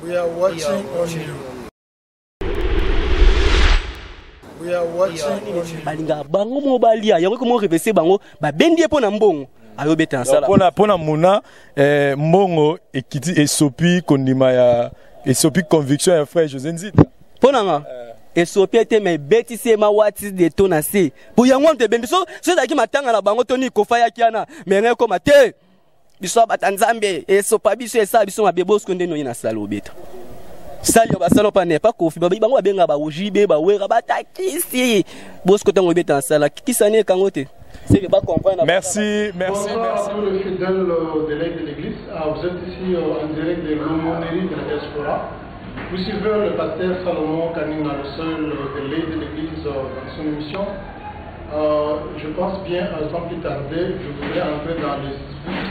We are watching on you. We are watching on you. Balinga bango mobalia yango ko mo reverser bango ba bendi po na mbongo ayo beta nsala pona muna mbongo ekiti esopi kondima ya esopi conviction ya frère José Nzita pona nga esopi ete me betisi ma wati de tona se po yango te bendi so daki matanga na bango toni ko faya kiana menge ko mate biso batanzambe esopa biso esa biso mabebo skonde no ina sala obeta sali ba sala pa ne pa kofi ba bango benga ba ojibe ba wera ba takisi bosko tango beta sala kisane kangote. Merci. Bonsoir à tous les fidèles de l'aide de l'église. Vous êtes ici en direct de l'aumônerie de la diaspora. Vous suivez le pasteur Salomon Kanina, le seul de l'aide de l'église dans son émission. Je pense bien, sans plus tarder, je voudrais entrer dans le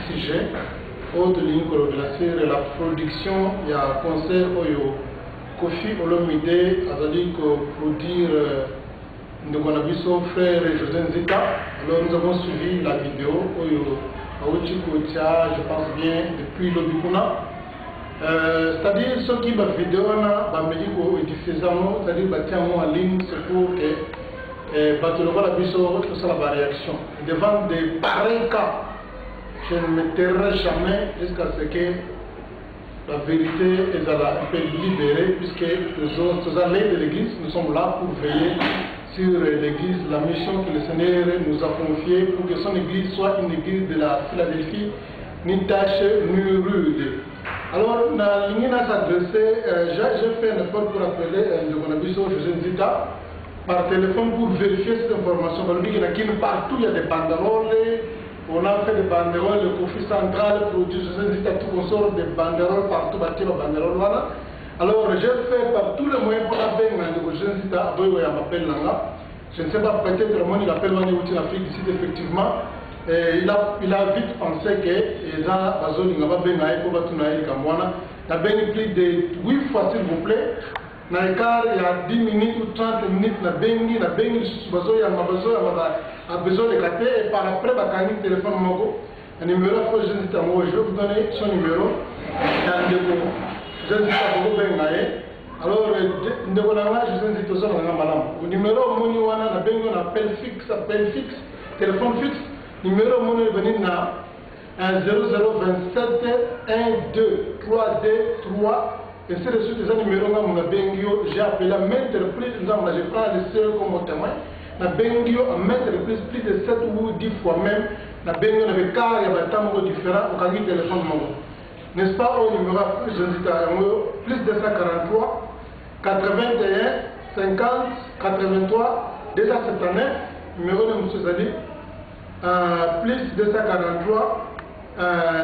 sujet. Haute ligne de la production, il y a un concert où Kofi Olomide a dit que produire. Nous avons vu son frère José Nzita. Alors nous avons suivi la vidéo je pense bien depuis le Bikuna. C'est-à-dire ceux qui ont vidéo c'est-à-dire en ligne, c'est pour que la réaction. Devant des pareils cas, je ne me tairai jamais jusqu'à ce que la vérité est un peu libérée, puisque nous allons de l'église, nous sommes là pour veiller sur l'église, la mission que le Seigneur nous a confiée pour que son église soit une église de la Philadelphie, ni tâche, ni rude. Alors, la ligne à s'adresser, j'ai fait un effort pour appeler le Bonabiso José Nzita par téléphone pour vérifier cette information. Partout, il y a des banderoles, on a fait des banderoles, le Kofi central, produit José Nzita, tout on sort des banderoles partout, bâtir les banderoles. Voilà. Alors, j'ai fait par tous les moyens pour appeler le José Nzita, je ne sais pas, peut-être que le monde il appelle Mani Outi l'Afrique ici, effectivement. Il a vite pensé que les gens n'ont pas bien pour Batunaï Kamwana. Il a bien plus de 8 fois, s'il vous plaît. Il y a 10 minutes ou 30 minutes, il y a besoin de capter et par après, il y a un téléphone. Un numéro, je vais vous donner son numéro. Je ne sais pas alors, nous avons le numéro on appel fixe, téléphone fixe, numéro mon est 0027 12 3D 3. Et c'est le suite des numéros j'ai appelé à maintes reprises, je prends le seul comme témoin. Na bengio à maintes reprises, plus de 7 ou 10 fois même. Na bengio avec car il y a des temps différents, au téléphone. N'est-ce pas au numéro plus 243 81 50 83 déjà cette année numéro de M. Zali plus 243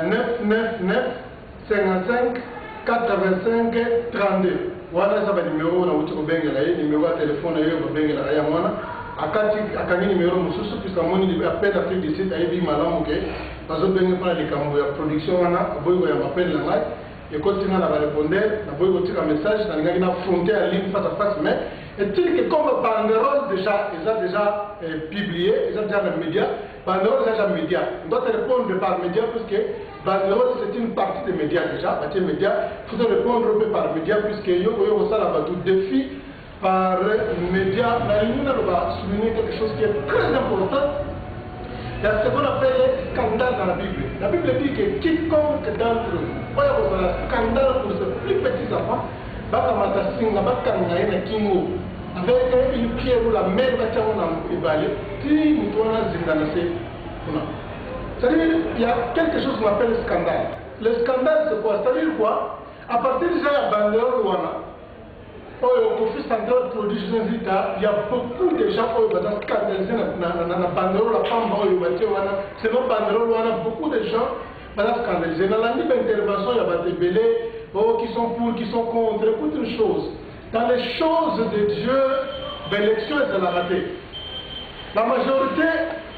999 55 85 32 voilà ça va numéro na uti ko bengela numéro de téléphone yo ko bengela ya mwana akati numéro mususu puisque moni di appel d'Afrique du Sud ayebi malamu ke bazo benga pa likambo ya production wana boyo ya appel la ngai et continue à répondre na boyo tika message na ngai na frontière à ligne face à face mais est-il que comme banderole déjà ils ont déjà publié ils ont déjà dans les médias banderole déjà médias on doit répondre par médias parce que banderole c'est une partie des médias déjà parce que médias faut répondre par médias puisque yo ça là tout défi par médias. Nous allons souligner quelque chose qui est très important. Il y a ce qu'on appelle les scandales dans la Bible. La Bible dit que quiconque d'entre eux, il y a un scandale pour ces plus petits enfants, avec une pierre ou la mer, c'est-à-dire il y a quelque chose qu'on appelle le scandale. Le scandale c'est quoi? C'est-à-dire quoi? À partir de la banderole au Kofi central produit José Nzita, il y a beaucoup de gens qui ont scandalisé dans la banderole, c'est notre banderole, beaucoup de gens qui ont scandalisé. Dans la libre intervention, il y a des bélés qui sont pour, qui sont contre. Écoute une chose, dans les choses de Dieu, l'élection est de la ratée. La majorité,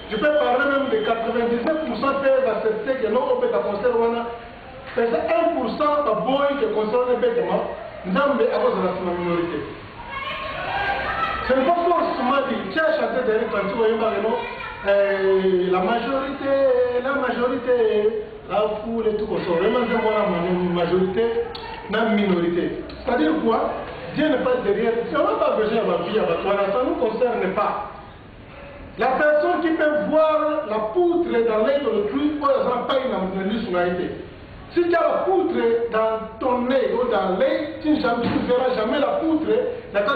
je peux parler même de 99% peuvent accepter que non, on peut conserver. C'est 1% de boy qui concerne le bêtement. Nzambe à cause de la minorité. Ce n'est pas forcément dit. Tu as chanté derrière quand tu vois la majorité, la foule et tout comme ça. Vraiment, c'est moi la majorité. la minorité. C'est-à-dire quoi? Dieu n'est pas derrière. Si on n'a pas besoin de ma vie, ça ne nous concerne pas. La personne qui peut voir la poutre dans l'œil de l'autrui, elle n'a pas une nationalité. Si tu as la poutre dans ton œil ou dans l'œil, tu ne verras jamais la poutre dans ton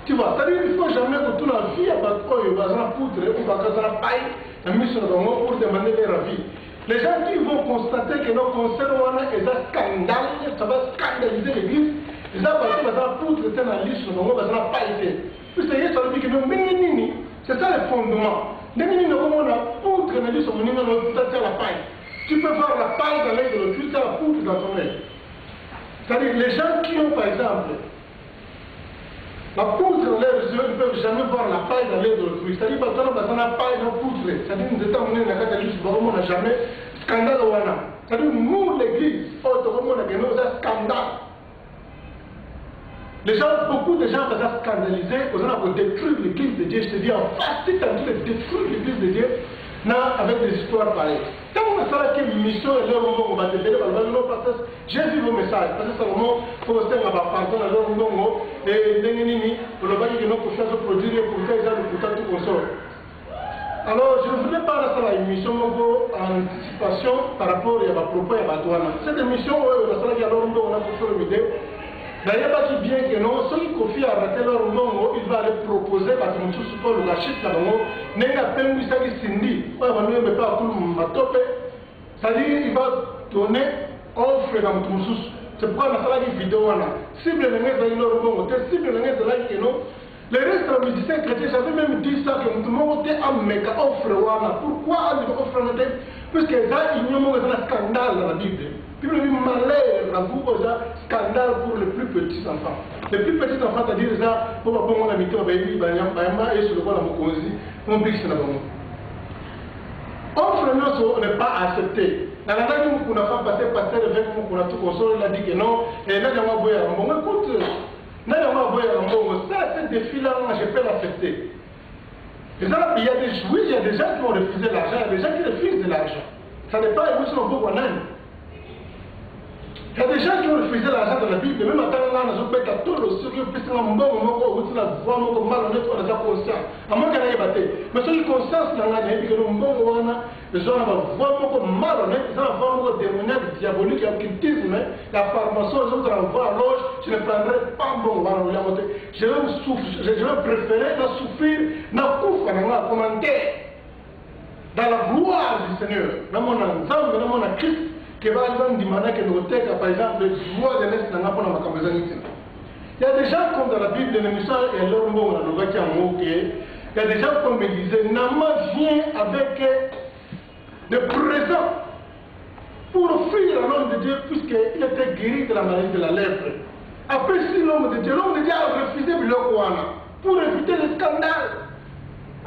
tu vois, c'est-à-dire qu'il ne faut jamais que toute la vie à la poutre ou à la paille, pour demander leur vie. Les gens qui vont constater que nos concerts ont un scandale, ça va scandaliser l'église, les gens vont la poutre est dans l'île, ça va pas été. Puis c'est ça que nous menons, c'est ça le fondement. Les menons, on a poutre dans l'île, on a la paille. Tu peux voir la paille dans l'œil de l'autre, tu as la poutre dans ton œil. C'est-à-dire les gens qui ont par exemple la poutre dans leurs yeux, ils ne peuvent jamais voir la paille dans l'œil de l'autre. C'est-à-dire que dans la paille, dans la poutre, c'est-à-dire que nous étions menés dans la catholique, on n'a jamais scandale. C'est-à-dire que nous, l'église, on a un scandale. Les gens, beaucoup de gens vont scandaliser, on a détruire l'église de Dieu. Je te dis, en face, tu as détruire l'église de Dieu. Avec des histoires pareilles. Quand on a fait une mission et leur moment on va te dire, j'ai vu vos messages. Parce que c'est le moment où on s'est pardon à leur moment et pour le bail de nos confiances produire pour faire le putain tout consort. Alors je ne voulais pas faire une mission en anticipation par rapport à ma propos et à ma douane. Cette émission, on a pour le vidéo. D'ailleurs, pas si bien que non, ceux qui confient à rater leur nom, il va aller proposer, parce que nous sommes le gâchis là, n'est pas peine de ça qui s'indique. On va ne pas tout le monde. C'est-à-dire, il va donner offre dans tout le c'est pourquoi on a fait une vidéo là. Cible le nez de leur nom, cible le nez de là qui non. Les restes des musiciens chrétiens, j'avais même dit ça que tout le monde était en méga offre là. Pourquoi on offre là? Puisque ça, il y a un scandale dans la Bible. Puis le malheur, la boue, scandale pour les plus petits enfants. Les plus petits enfants, c'est-à-dire ça, pour mon amitié, on va dire, et sur le voie de mon consi, on pique sur la bombe. Offre, on n'est pas accepté. Dans la langue où on a fait passer, avec nous, on a tout consolé, il a dit que non, et là, il y a un boy à bon. Écoute, là, il y a un boy à bon. Ça, ce défi-là, je peux l'accepter. Il y a des jouets, il y a des gens qui ont refusé l'argent, il y a des gens qui refusent de l'argent. Ça n'est pas émotion au beau il y a des gens qui ont refusé l'argent de la Bible, même à temps là, on a fait tout le sucre, puis c'est un bon moment où on a voix, on a malhonnête, on a déjà conscience. À moins qu'elle ait battu. Mais si une conscience dans la vie, que nous bon moment, les gens ont voix, on a malhonnête, ils ont voix, on a démoniaque, diabolique, occultisme, la formation, les autres en voix à l'auge, je ne prendrai pas bon moment. Je vais préférer de souffrir, de souffrir, de commenter. Dans la gloire du Seigneur, dans mon ensemble, dans mon Christ, que va aller demander que nous par exemple, joie de l'Est dans la il y a des gens comme dans la Bible, l'émission et leur mot, il y a des gens comme me disaient, Nama vient avec des présents pour offrir à l'homme de Dieu, puisqu'il était guéri de la maladie de la lèpre. Après, si l'homme de Dieu a refusé pour éviter le scandale.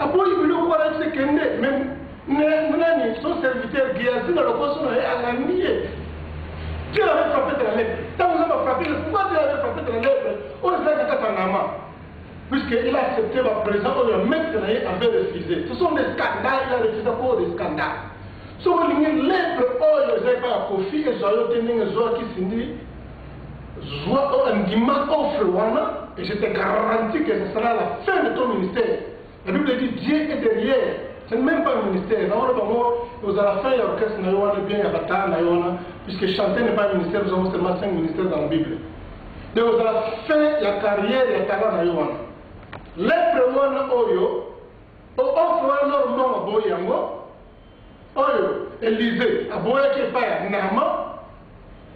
Après, il a même son serviteur Guéasi dans le poisson à la nier. Dieu l'avait frappé de la lèvre. Quand vous avez frappé, pourquoi Dieu l'avait frappé de la lèvre? On sait que c'est un amant. Puisqu'il a accepté ma présence, le maître avait refusé. Ce sont des scandales, il a refusé pour des scandales. Si vous avez une lèvre, vous n'avez pas à Kofi, et vous avez une joie qui s'est dit, joie, un dimanche offre, et je te garantis que ce sera la fin de ton ministère. La Bible dit Dieu est derrière. Ce n'est même pas un ministère. Nous à la fin, il y a l'orchestre, il y a bien, il y a bataille, puisque chanter n'est pas un ministère, nous avons seulement 5 ministères dans la Bible. Donc à la fin, il y a carrière, il y a talent. L'être oyo, offre leur nom à Boyango, oyo, Élysée, à Boya qui est pas Nama,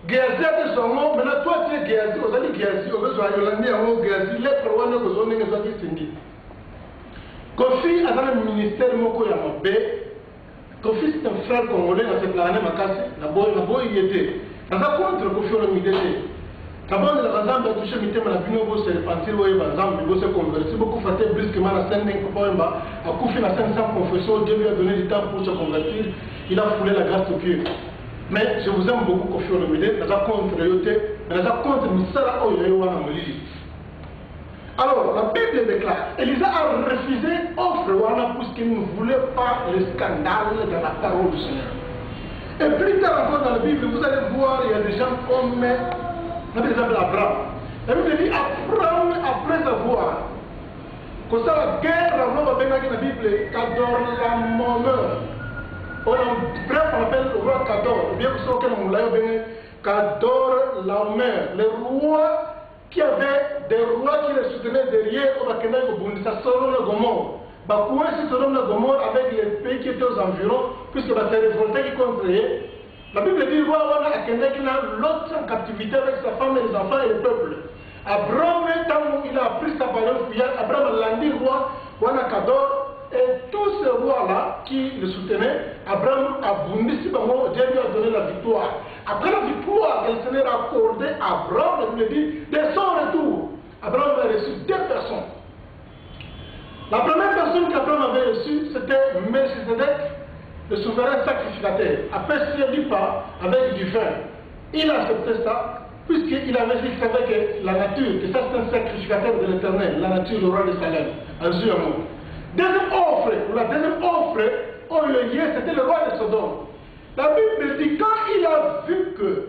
Géasi a son nom, maintenant toi tu es Géasi, vous allez Géasi, vous allez Yolandi, Géasi, l'être oyo, vous allez Géasi. Kofi a dans le ministère Moko Yamabe. Kofi c'est un frère congolais dans cette année Makasi. D'abord il était. Dans un contre Kofi on a d'abord le Razam a touché Mitem la Binobo se repentir ou Razam il se convertir. Beaucoup frater brusquement la scène d'un Kopoemba. A Kofi la scène sans confession. Dieu lui a donné du temps pour se convertir. Il a foulé la grâce au pied. Mais je vous aime beaucoup Kofi Olomide. Dans un contre Yote. Mais dans un contre Misala Oyoyoana Molili. Alors, la Bible déclare, Elisa a refusé offre puisqu'il ne voulait pas le scandale de la parole du Seigneur. Et plus tard encore dans la Bible, vous allez voir, il y a des gens comme, par exemple, Abraham. La Bible dit, Abraham, après avoir, comme ça, la guerre, on va bien dans la Bible, Kador la moneur. Bref, on appelle le roi Kador, bien que ce soit on l'a bien, Kador la mer, le roi qui avait des rois qui les soutenaient derrière, on va connaître au Burundi, ça sort le Gomorre. Bakoué, c'est Sodome et Gomorre avec les pays qui étaient aux environs, puisque c'est les frontières qui contre eux. La Bible dit, roi, on a l'autre en captivité avec sa femme et les enfants et le peuple. Abraham, tant il a pris sa parole, Abraham l'a dit roi, Wana Kador, et tous ces rois-là qui le soutenaient, Abraham a bondi si Dieu lui a donné la victoire. Après la victoire, elle s'est accordée à Abraham, il dit, dès son retour, Abraham a reçu 2 personnes. La première personne qu'Abraham avait reçue, c'était Melchizedek, le souverain sacrificateur. Après, s'il ne dit pas, avec du vin. Il a accepté ça, puisqu'il avait dit qu'il savait que la nature, que ça c'est un sacrificateur de l'éternel, la nature du roi de Salem, en Dieu. Deuxième offre, la deuxième offre, au lieu, c'était le roi de Sodome. La Bible dit, quand il a vu que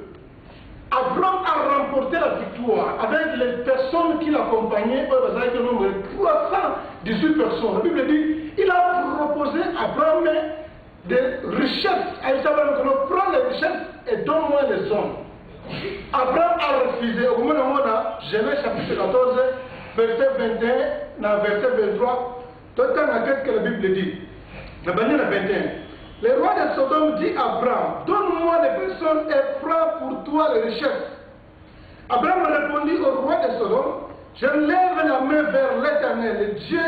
Abraham a remporté la victoire avec les personnes qui l'accompagnaient, avec le nombre de 318 personnes. La Bible dit, il a proposé à Abraham des richesses. Il dit, prends les richesses et donne-moi les hommes. Abraham a refusé. Au moment où on a Genèse chapitre 14, verset 21, verset 23, tout le temps que la Bible dit. La bannière 21. Le roi de Sodome dit à Abraham, donne-moi les personnes et prends pour toi les richesses. Abraham répondit au roi de Sodome, je lève la main vers l'Éternel, le Dieu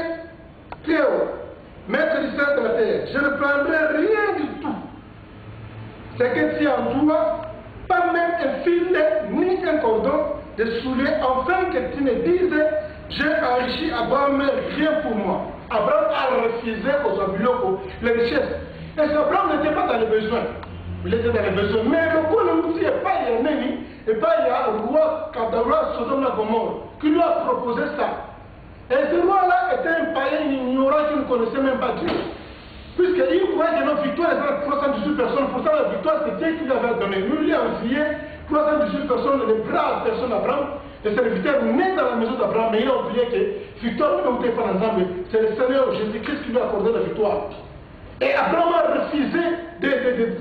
Théo, maître du ciel de la terre. Je ne prendrai rien du tout. Ce que tu as en toi, pas même un filet ni un cordon de soulier, afin que tu ne dises, j'ai enrichi Abraham, rien pour moi. Abraham a refusé aux Abiloco les richesses. Et Abraham n'était pas dans les besoins. Il était dans les besoins. Mais le coup, il n'y a pas un ennemi, et pas il y a un roi Kadara, Sodome et Gomorre, qui lui a proposé ça. Et ce roi-là était un païen ignorant qui ne connaissait même pas Dieu. Puisqu'il croyait que notre victoire était 318 personnes, pourtant la victoire c'est Dieu qui lui avait donné. Lui, il a envoyé 318 personnes, les braves personnes d'Abraham, les serviteurs nés dans la maison d'Abraham, mais il a oublié que victoire ne n'était pas ensemble. C'est le Seigneur Jésus-Christ qui lui a accordé la victoire. Et Abraham a refusé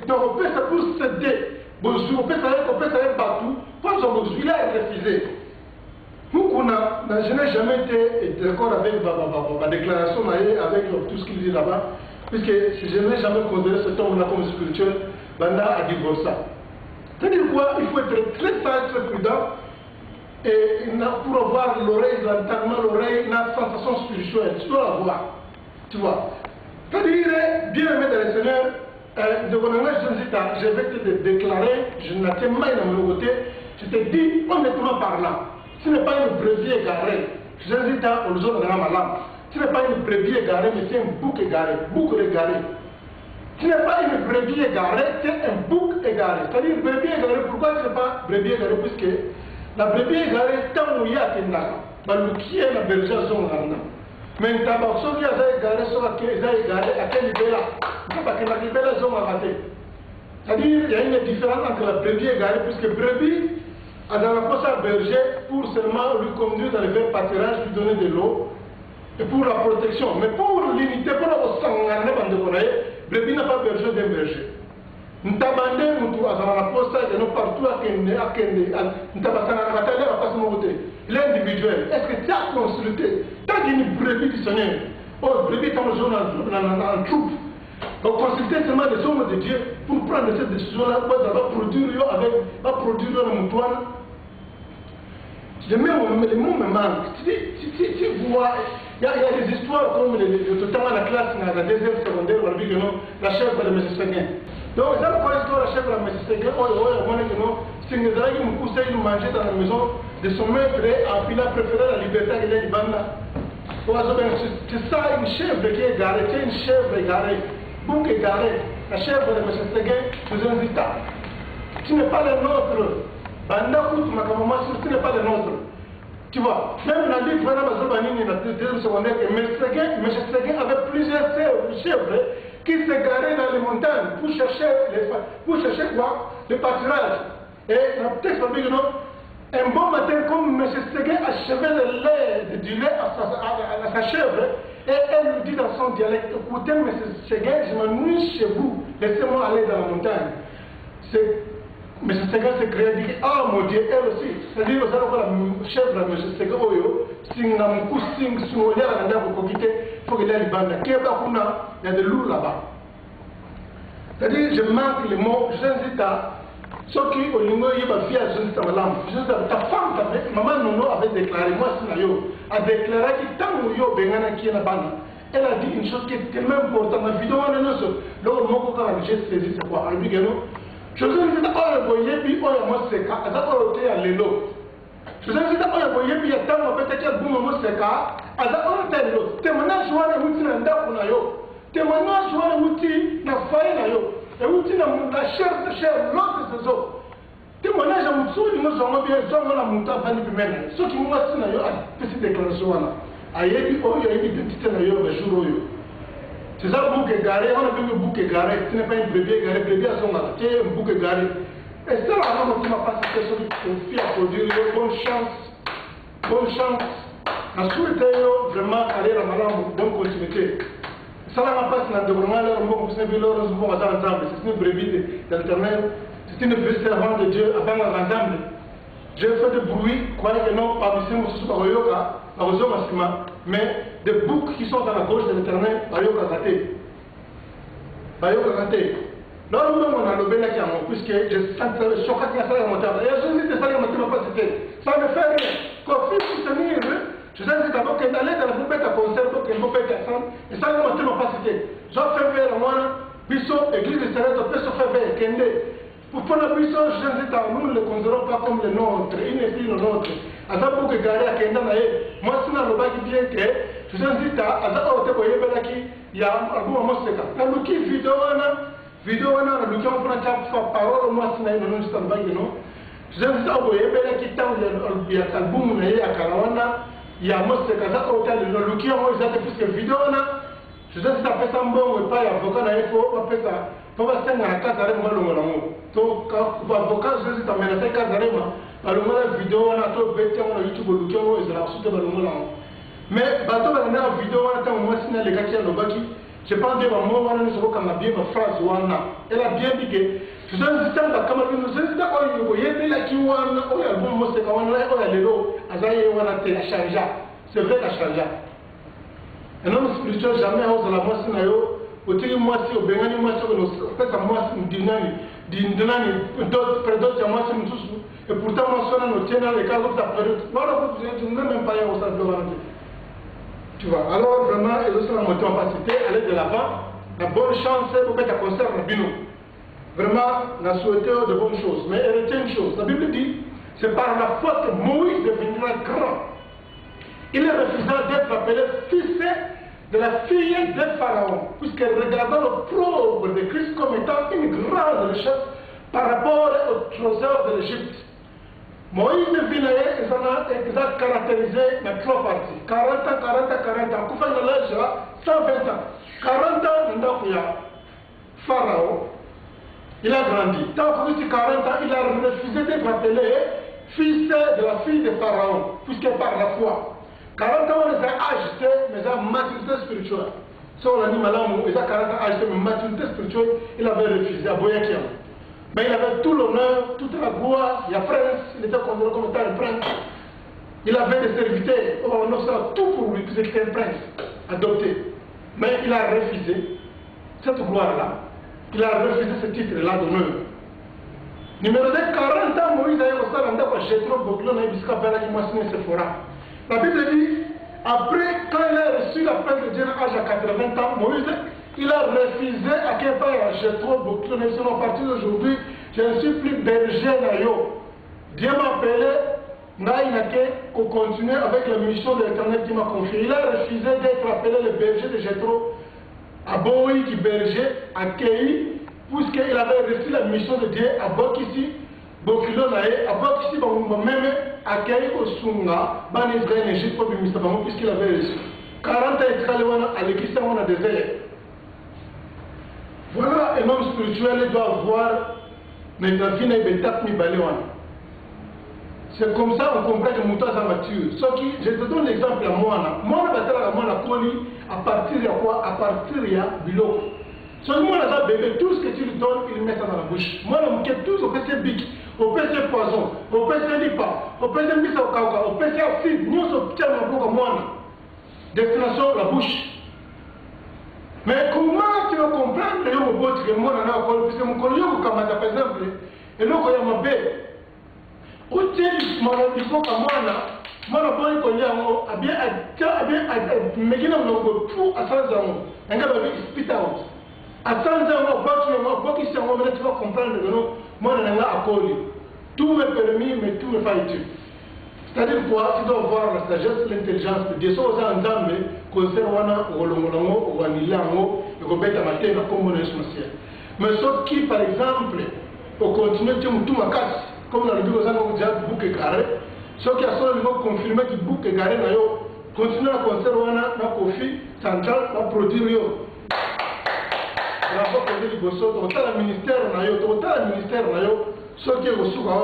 d'enrober ça pour céder. On peut savoir partout. Pour son besoin, il a refusé. Nous, je n'ai jamais été d'accord avec ma déclaration, avec tout ce qu'il dit là-bas, puisque je n'ai jamais considéré cet homme-là comme spirituel, Banda a divorcé. C'est-à-dire quoi? Il faut être très sage, très prudent, et pour avoir l'oreille, l'entendement, l'oreille, la sensation spirituelle, tu dois l'avoir. Tu vois? C'est-à-dire, bien aimé dans le Seigneur, je vais te déclarer, je n'attends pas dans mon côté, je te dis honnêtement parlant, ce n'est pas une brebis égarée, je dis aux autres dans ma langue, ce n'est pas une brebis égarée, mais c'est un bouc égaré, Ce n'est pas une brebis égarée, c'est un bouc égaré. C'est-à-dire, brebis égarée, pourquoi ce n'est pas brebis égarée? Puisque la brebis égarée, tant où il y a un qui est la bergère zone. Mais il y a des gens qui ont égaré, à quel niveau là? Parce que la libération zone a raté. C'est-à-dire, il y a une différence entre la brebis égarée, puisque brebis, dans la poche à berger, pour seulement lui conduire dans le verre pâturage, lui donner de l'eau, et pour la protection. Mais pour l'unité, pour le sang, brebis n'a pas besoin d'un berger. Nous avons nous à la poste et nous partout à Kende, nous avons il est individuel. Est-ce que tu as consulté? Tu as dit une brebis qui sonnait. Oh, brebis comme en troupe. Donc consulter seulement les hommes de Dieu pour prendre cette décision-là, pour produire avec, produire le mouton. Les mots me manquent. Si vous voyez, il y a des histoires comme notamment la classe dans la deuxième secondaire, on a vu que non, la chèvre de M. Séguin. Donc, ils ont quoi l'histoire de la chèvre de M. Séguin? Si nous avons poussé nous manger dans la maison de son maître, il a préféré la liberté qu'il a dit Banda. C'est ça, une chèvre qui est garée, c'est une chèvre égarée, bouc égaré. La chèvre de M. Séguin, nous avons dit ça. Ce n'est pas le nôtre. Banda Kout Makamama, ce n'est pas le nôtre. Tu vois, même dans le livre de la deuxième secondaire, M. Séguin avait plusieurs chèvres qui se garaient dans les montagnes pour chercher quoi? Le pâturage. Et dans le texte, on dit que non, un bon matin, comme M. Séguin achevait du lait à sa chèvre, et elle lui dit dans son dialecte, écoutez, M. Séguin, je m'ennuie chez vous, laissez-moi aller dans la montagne. M. Séguin s'est créé et dit, ah mon Dieu, elle aussi. C'est-à-dire que la chèvre, M. Séguin, si nous avons un coup, si nous avons un coup, il faut qu'il y ait des bandes. Il y a des loups là-bas. C'est-à-dire, je manque les mots, j'invite à ceux qui ont eu ma fille à juste à l'âme. Ta femme, maman Nono avait déclaré, moi c'est Nayo, a déclaré que tant que yo bengana qui est là-bas, elle a dit une chose qui est tellement importante. La vidéo, on est là, le mot que j'ai saisi, c'est quoi? Je vous invite à envoyer, puis on a moi c'est cas, à d'abord à l'élo. Je vous invite à envoyer, puis il y a tant de peut-être qu'il y a beaucoup de c'est cas, à d'abord à l'élo. Témoignage, je vois les outils dans le Nayo. Témoignage, je vois les outils dans le foyer Nayo. Et outils dans la chair, l'autre c'est ça. Témoignage à Moussou, nous avons bien besoin de la montagne à l'humaine. Ceux qui m'ont assis dans la petite déclaration, il y a eu une identité dans le jour. C'est ça le bouc égaré, on a vu le bouc égaré, ce n'est pas une bébé égaré, bébé à son âge, c'est un bouc égaré. Et ça, là, on ne m'a pas cité sur une fille à produire, bonne chance. On souhaite vraiment aller à la malade, bonne continuité. Ça, là, on passe dans le développement, là, on va vous leur bon ensemble, c'est une brebis d'Internet. C'est une vraie servante de Dieu avant l'ensemble. Dieu fait du bruit, croyez que non, pas ici, mais des boucs qui sont dans la gauche de l'éternel, Bayoka Raté. Là, nous, on a le bénéfice, puisque je sens que je suis choqué à ça, et je dis que ça ne m'a pas cité. Ça me fait rien. Quand il faut soutenir, je sais d'abord qu'elle allait dans la poupette à concert, pour qu'elle poupette à sang, et ça ne m'a pas cité. J'ai fait vers moi, Bissot, église de Sérène, on peut se faire vers Kende. Pour la puissance, nous ne le considérons pas comme le nôtre, il n'est plus le nôtre. À ça, pour que Gary a Kenda, moi, si on a le bac qui vient que, je vous invite à ça, il y a un bon moment, c'est ça. La Luki vidéo, la Luki, on prend une parole, moi, si on a une autre bac, non. Je vous invite à vous qui il y a album, il y a Karawana, il y a Mosé Kaza, le Luki, on a plus que vidéo, je vous invite à faire ça bon, pas avocat, il faut faire ça. Pour que ça n'ait pas d'arrêt, donc, avocat, je vous amène à faire d'arrêt, la vidéo, on a tout bêté, on a YouTube, ils ont ensuite mais, bateau, on a une vidéo, on a un les gars qui ont le bac. Je pense que moi, on a une bien ma phrase, elle a bien dit que je suis un système de camarade, nous sommes d'accord, il y a des gens qui ont un album, c'est quand on a les lots, on a changé. C'est vrai qu'à changer. Un homme spirituel, jamais on la moitié nayo. Au-dessus moitié, au Bengani moitié, on fait sa moitié, dinani, d'autres à moitié, et pourtant, on sonne nos tiens dans les cas de la période. Voilà, je n'ai même pas eu au stade de la tu vois, alors vraiment, et aussi la moitié en capacité, aller de l'avant, la bonne chance, pour que ça concerne le bino. Vraiment, on a souhaité de bonnes choses. Mais elle retient une chose, la Bible dit, c'est par la foi que Moïse deviendra grand. Il est refusant d'être appelé fils de la fille de Pharaon, puisqu'elle regardait le pauvre de Christ comme étant une grande richesse par rapport au trésor de l'Égypte. Moïse devine, ils ont caractérisé les trois parties. 40 ans. Koufa de l'âge, 120 ans. 40 ans, il y a Pharaon. Il a grandi. Tant que 40 ans, il a refusé d'être appelé fils de la fille de Pharaon, puisqu'elle par la foi. 40 ans, on les a agités, mais ils ont maturité spirituelle. Si on a dit malin, ils ont 40 ans agités, mais maturité spirituelle, il avait refusé à Boyakiam. Mais il avait tout l'honneur, toute la gloire, il y a prince, il était considéré comme étant un prince. Il avait des serviteurs, on a tout pour lui, puisqu'il était un prince, adopté. Mais il a refusé cette gloire-là. Il a refusé ce titre-là d'honneur. Numéro 2, 40 ans, Moïse a eu au stade d'Andako, Jétro, Boklon, et Biska, Bala, qui m'a signé Sephora. La Bible dit, après, quand il a reçu la paix de Dieu à l'âge de 80 ans, Moïse, il a refusé à quel part Jétro, Boklon, et sinon, à partir d'aujourd'hui, je ne suis plus berger d'ailleurs. Dieu m'a appelé, pour continuer avec la mission de l'Éternel qui m'a confié. Il a refusé d'être appelé le berger de Jétro, à Boï qui berger, à Kei, puisqu'il avait reçu la mission de Dieu à Bokissi, Bokilo Nae, à Bokissi, même à Kei Osunga, Ban Israël, Égypte, pour le puisqu'il avait reçu. 40 ans à l'église, on a des ailes. Voilà, un homme spirituel doit avoir mais la vie n'est pas c'est comme ça on comprend que Mouta est mature. Je te donne l'exemple à moi. Moi, à partir de quoi? À partir de Bilo. Seulement, bébé, tout ce que tu lui donnes, il met ça dans la bouche. Moi, tout ce que c'est big, au PC poison, au PC lipa, au PC mise au cauca, au PC acide, nous sommes tiens pour moi. Destination la bouche. Mais comment tu vas comprendre que mon pote que moi on a encore parce que mon collègue comme par exemple et là quand il m'a bé au tel mon il faut que moi na boy ko nyango a bien mais qui n'a pas tout à 100 ans un gars va hospital à 100 ans pas qui c'est moi tu vas comprendre que non moi on a accord tout me permis mais tout me fait utile. C'est-à-dire quoi? Tu dois voir la sagesse, l'intelligence de Dieu. Si on a un dame, concernant Rolongo, ou Anilango, et qu'on bête à matin, comme on est sur le ciel. Mais sauf qui, par exemple, au continue de tout ma casse, comme on a dit aux gens, on a bouc et carré, ceux qui a son niveau confirmé que bouc et carré, continue à conserver la coffee centrale, la produire. La fois qu'on dit que le ministère, ceux qui ont souga,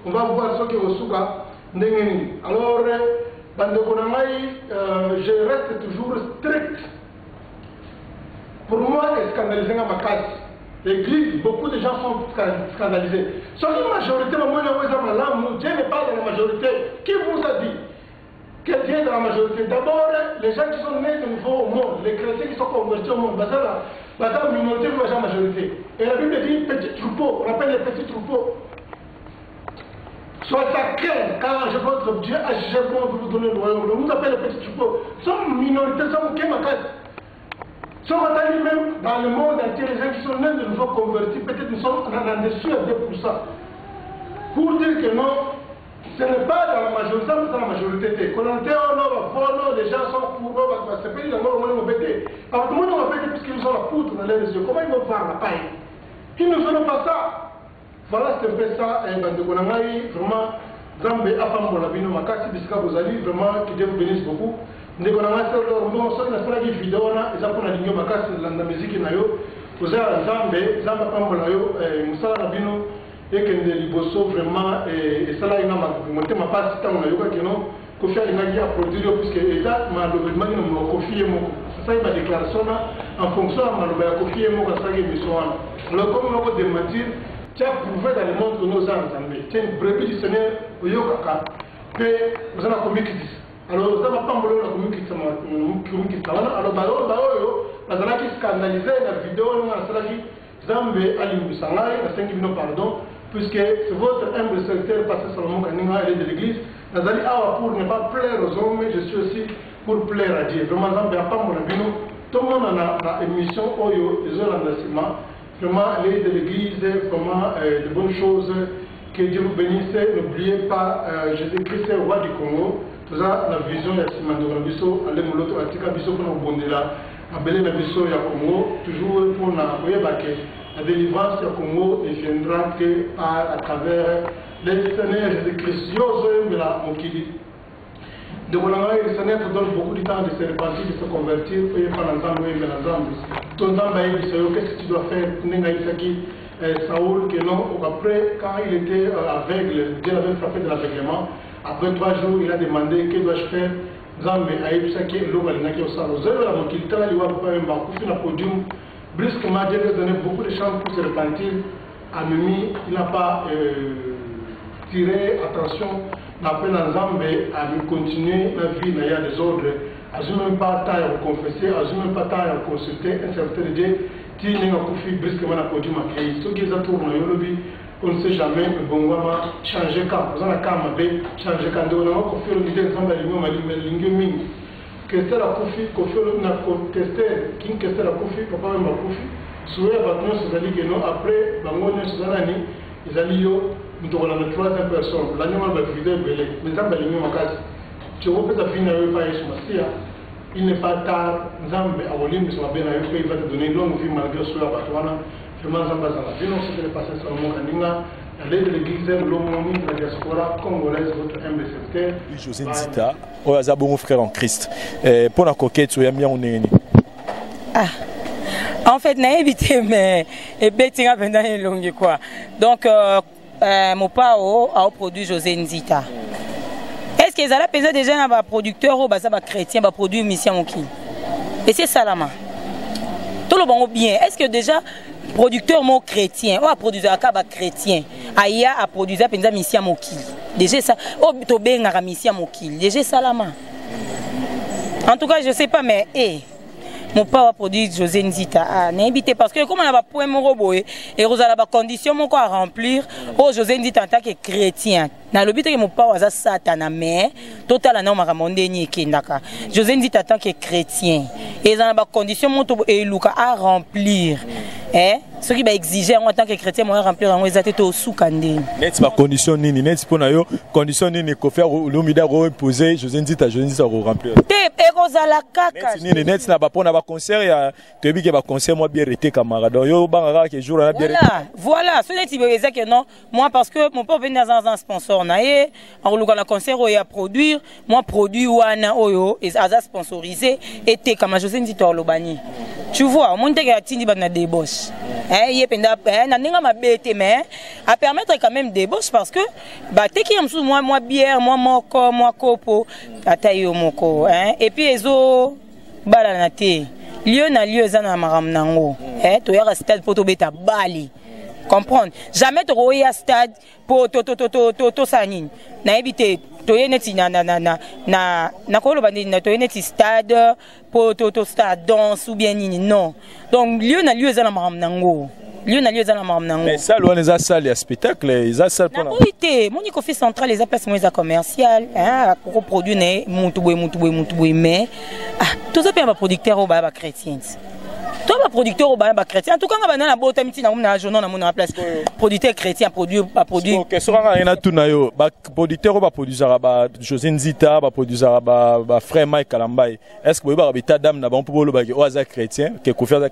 on va voir ceux qui ont souga. Alors, je reste toujours strict. Pour moi, c'est scandalisé à ma casse. L'église, beaucoup de gens sont scandalisés. Sur la majorité, Dieu n'est pas dans la majorité. Qui vous a dit que Dieu est dans la majorité? D'abord, les gens qui sont nés de nouveau au monde, les chrétiens qui sont convertis au monde, la minorité ne va la majorité. Et la Bible dit petit troupeau, on appelle les petits troupeaux. Soit sacré, car je votre Dieu a jugé pour vous donner le royaume. On nous appelle les petits troupeaux. Sommes minorités, sommes kémakas. Sommes même dans le monde entier, les gens qui sont nés de nouveau convertis, peut-être nous sommes en dessus à 2%. Pour dire que non, ce n'est pas dans la majorité, c'est dans la majorité. Quand on était en or, les gens sont pour eux, c'est pas dans le monde bêté. Alors tout le monde va bêter puisqu'ils ont la poutre dans les yeux. Comment ils vont faire la paille? Ils ne feront pas ça. Voilà, c'est un peu ça. Et vraiment, Zambé a fait mon avis, Makasi, Biska Bozali, vraiment, que Dieu vous bénisse beaucoup. Nous avons fait une vidéo, ils ont fait la ligne Makasi, la musique, vous avez Zambé, Zambé a fait Moussa Rabino. Et que les liboso vraiment et ça là il m'a monté ma passe tant on a eu que non Kofi a produit puisque l'État m'a l'obligation de me confier mon ça il m'a déclaration en fonction de ma confier mon ça qui est besoin alors comme on peut démentir tu as prouvé dans le monde que nos ensemble tu es une brebis du Seigneur au Yokaka que vous avez commis alors vous avez pas voulu la commis alors bah qui scandalisé la vidéo on a dit Zambé Alimbusangay la 5 minutes pardon puisque c'est votre humble secrétaire, Pasteur Salomon Kaninga, elle est de l'église. Nazali Awa pour ne pas plaire aux hommes, mais je suis aussi pour plaire à Dieu. Vraiment, Zambé a pas mon abino. Tout le monde a une émission Oyo, les heures d'enseignement. Vraiment, elle est de l'église, vraiment de bonnes choses. Que Dieu vous bénisse. N'oubliez pas, Jésus-Christ est roi du Congo. Tout ça, la vision de Simando Nabiso, allez mouloto, Atika Biso pour nous bondela. Abelé Nabiso, ya Congo, toujours pour nous voyer. La délivrance du Congo ne viendra que à travers les Seigneur Jésus-Christ. De mon amour, le Seigneur te donne beaucoup de temps de se repentir, de se convertir, et faire l'ensemble, et l'ensemble. Ton temps, qu'est-ce que tu dois faire? Saoul, que non, après, quand il était aveugle, Dieu l'avait frappé de l'aveuglement. Après 3 jours, il a demandé que dois-je faire? Zambé, Aïbsaki, l'Ovalinaki, au Salo. Zéro, la moquilité, il va pas un bakou, sur la podium. Brusquement, Dieu lui a donné beaucoup de chances pour se repentir. Amimi, il n'a pas tiré attention, n'a pas Zambé à continuer la vie, il y a des ordres. Azul même pas temps à confesser, azul même pas temps à consulter un serviteur de Dieu, qui n'est pas confié brusquement à podium à créer. Ceux qui ont tourné, on ne sait jamais, mais bon, on va changer camp. Vous avez un camp, changer camp. On va confier le leader, Zambé, l'Ingé. Kester la Kofi, Kofi na Kester, King Kester la Kofi, papa ma Kofi. Souhait maintenant ces alliés que non après, bango ne se zanani, ils alliés yo, nous devons la 3e personne. L'animal va vider belé, mais ça va l'igner ma case. Tu vois que ta fille n'a pas eu son massia. Il n'est pas tard, Zambé à Olim, il va te donner une longue vie malgré ce abattoir. Vraiment Zambé ça va. Sinon c'était le passé sur mon caninga. L'aide de l'église de l'homonie de la diaspora congolaise, votre humble secrétaire. José Nzita, Oyaza bon frère en Christ. Pour la coquette, soyez bien on est. En fait, n'a évité, mais et bêtira pendant une longue quoi. Donc, mon père a produit José Nzita. Est-ce que ça a pesé déjà un producteur ou un chrétien va produire mission au qui? Et c'est ça là, tout le bon bien. Est-ce que déjà producteur mon chrétien ou a produit un cas chrétien, Aya a produit un mission au qui? Déjà ça, oh to ben a mission au qui? Déjà ça là. En tout cas, je sais pas, mais mon père a produit José Nzita. N'invité parce que comme on a pas point mon robot et vous avez des conditions mon à remplir. Oh José Nzita en tant que chrétien. Na le but que mon père a Satan mais total na ma monde ni kindaka. José Nzita en tant que chrétien et dans des conditions mon et Luka à remplir. Ce qui va exiger en tant que chrétien moi remplir en exact au soukandé. Net pas condition ni net pour na yo condition ni ko faire le mida reposer José Nzita remplir. Rozala kaka. Net na ba pona ba concert ya te bi ke ba concert moi bien arrêté camarade. Yo bangara que jour na bien. Voilà, ce n'est pas que non. Moi parce que mon père venait dans un sponsor naé, en local la concert où il y a produire, moi produit wana oyo et aza sponsorisé et comme José Nzita lobani. Tu vois, mon te ga tindi ba na débauche. Il penda na ninga ma bête mais à permettre quand même débauche parce que ba te ki amsou moi bière, moi moko, moi copo, atayo moko, et puis ezo bala na te. Lieu na lieu za na maram nango. To ya stade poto beta bali. Comprendre. Jamais to roya stade pour to sanine. Na ebité to yeneti na ko lo bandi na to yeneti stade pour to stade danse ou bien nini non. Donc lieu na lieu za na maram nango. Lieu na lieu za na maram nango. Mais ça loin les salle et spectacle, les salles pour na oui mon office central les place moins commercial pour produire né mutuboy mais tout ça peut un producteur au ba chrétien. Toi, un producteur au bas chrétien, en tout cas, on a un beau temps, on a un journal, on a une place. Producteur chrétien, produire. Ok, ce qu'on a tout nayo, producteur va produire José Nzita, va produire frère Mike Kalambay. Est-ce que vous avez un dame n'a pas pour le bague au hasard chrétien, que vous faites à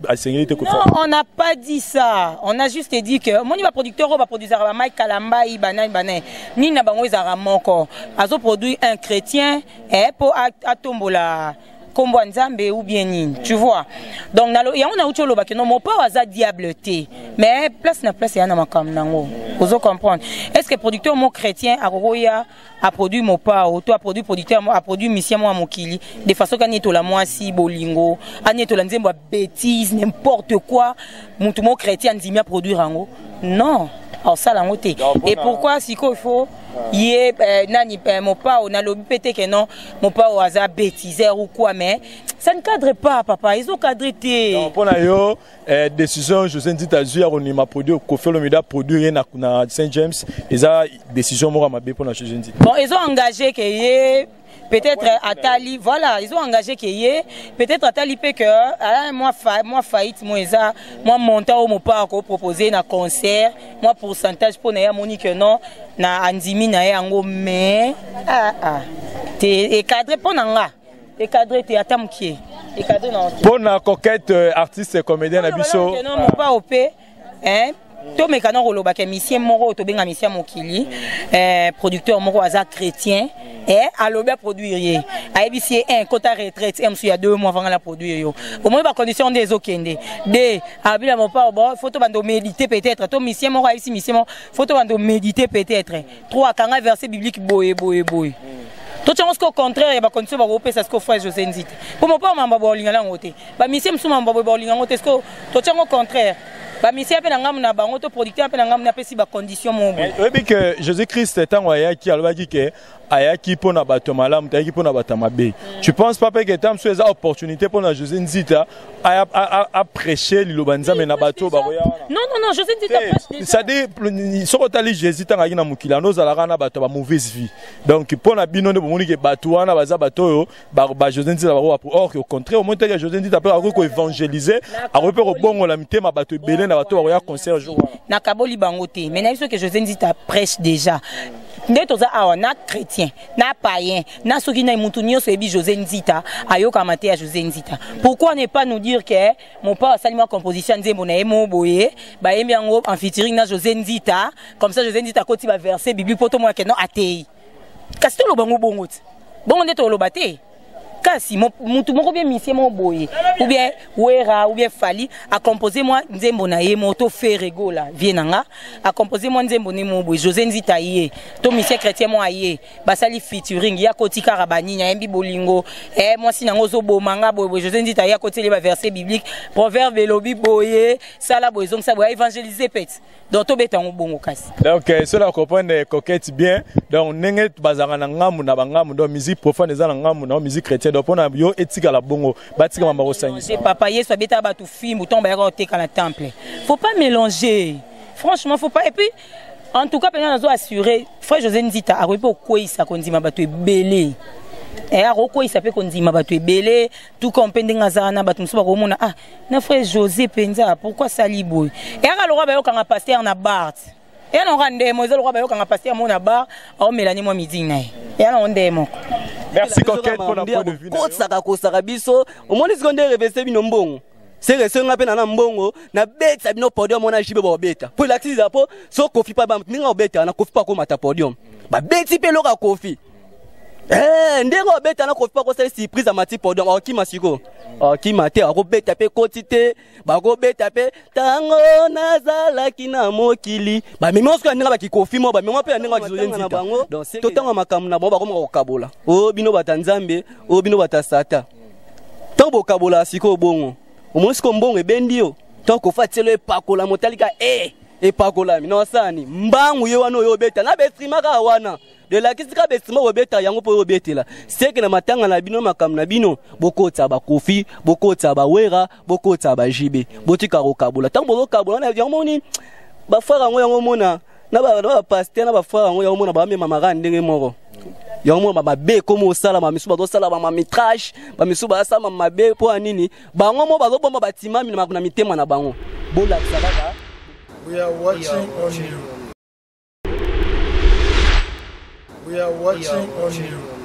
non, on n'a pas dit ça. On a juste dit que mon producteur va produire Mike Kalambay, banane, ni n'a pas un moko. Azo produit un chrétien, pour à tombola. Comme Nzambe ou bien nini, tu vois. Donc il y a un autre loba que non mon pas à diableté mais place na place il y a na makam nango. Vous comprendre. Est-ce que producteur mon chrétien a produit mon pas ou toi produit producteur a produit mission moi mokili de façon qu'on est la moi si bolingo, on est la nzembo bêtise n'importe quoi, mon chrétien dit bien produire ango. Non. Alors ça la montée. Et pourquoi si il faut yé nani mon pas on a le pété que non mon pas au hasard bêtiseur ou quoi mais ça ne cadre pas papa ils ont cadré non pour na yo décision José Nzita Zouya on m'a produit ko fait le média produire na Saint James ils a décision moi ma bé pour na José Nzita. Bon ils ont engagé que yé peut-être Atali voilà ils ont engagé que yé peut-être Atali peut que moi faillite moi montant au mon pas ko proposer na concert moi pourcentage pour na monique non na andimi na yango mais et cadré pour nanga et cadré te atamki et cadré na pour na coquette artiste et comédien na biso non mon pas op to mekano koloba ke mission moko to benga mission mokili producteur moko aza chrétien aloba produire aibisi un quota retraite il y a 2 mois avant la produire yo au moins ba condition des okende de abila mon pas bon photo bando méditer peut-être to mission moko aibisi mission photo bando méditer peut-être 3 kanga verset biblique boye tout ce qu'au contraire, il y a condition de repérer ce que fait José Nzita. Pour mon père, je vais aller en côté. Bah mission me m'a aller en côté. Tout ce au contraire. Bah mission appelle ngam na ba auto producteur appelle ngam na pesi ba condition mon. Oui que Jésus-Christ tant aya qui alba dit que aya qui pour na bato malam, ta qui pour na bato mabe. Tu penses pas que tant sur les opportunités pour na José Nzita à prêcher lilobanza mais na bato ba roya. Non, José Nzita prêche déjà. Ça dit so tali Jésus tant ngina mukila no zalaka na bato ba mauvaise vie. Donc pour na bino ne bomoni que bato wana baza bato yo ba José Nzita ba or au contraire au moins que José Nzita peut ko évangéliser, a repérer bongo la mitema bato belé na bato ba concert jour. Na kaboli bangote. Mais na biso que José Nzita prêche déjà. Ndetoza awa na chrétien, na païen, na soki na mutu nyonso ebi José Nzita, ayoka maté à José Nzita. Pourquoi ne pas nous dire que mon père salima composition nzembo na emo boye, ba yembi yango en featuring na José Nzita, comme ça José Nzita koti ba verset biblique poto moi que non atei. Kasi to lo bango bongo. Bongo ndeto lo baté. kasi mutu moko bien misie mo boye ou bien wera ou bien fali a composé moi nzembo na ye moto ferego la vienanga a composé moi nzembo ni mo boye José Nzita ye to misie chrétien mo aye basali featuring ya koti karabani nya mbi bolingo moi sinango zo bomanga boye José Nzita ya koti les versets bibliques proverbe lobi boye sala boye donc ça boye évangéliser pet donc to beta bongo kasi donc cela comprendre coquette bien donc nenge bazanga na ngamu na bangamu donc musique profane za na ngamu na musique chrétienne donc pona yo etika la bongo batika mamba ko sangisa papa yeso beta ba tu fimbu tomba ya ko teka na temple faut pas mélanger franchement faut pas et puis en tout cas pendant nazo assurer frère José Nzita a repo koisa kondima batu ebele aroko isape kondima batu ebele tout comme pendinga zana batu musuba ko mona ah na frère José penza pourquoi saliboy aka lora ba yo kanga pasteur na Bart et non rande mo zelo ba yo kanga pasteur mo na Bar o melani mo midi na et non ndemo merci coquette pour la point de vue ko saka biso au moins seconde revester bino mbongo c'est que ce ngapena na mbongo na beta bino podium mona jibe ba beta pour l'actiser po so kofi pa ba ninga beta na kofi pa ko mata podium ba beti pe loka kofi ndengo beta na kofi pa ko surprise a mati podium o ki masiko o ki mate ko beta pe kotite ba ko beta pe tango nazala kina mokili ba mimos ko ninga ba ki kofi mo ba mimos pe ninga José Nzita donc to tango makamu na ba ko mo kabola o bino batanzambe o bino batasata tambo kabola siko bongo au moins comme bon et bendio tant qu'on fait le pakola motalika pakola non sani mbangu yo wano yo beta na bestrima ka wana de la kisika bestrima wo beta yango po yo betela c'est que na matanga na bino makam na bino bokota ba kofi bokota ba wera bokota ba jibe botika ko kabula tant bo kabula na yango ni ba frère yango mona na ba pasteur na ba frère yango mona ba mema mara ndenge moko yango ba be comme au sala ma misuba do sala ba mitrash ba misuba sa ma be po anini bango mo bazo bomba batima mina makuna mitema na bango bola salaka we are watching on you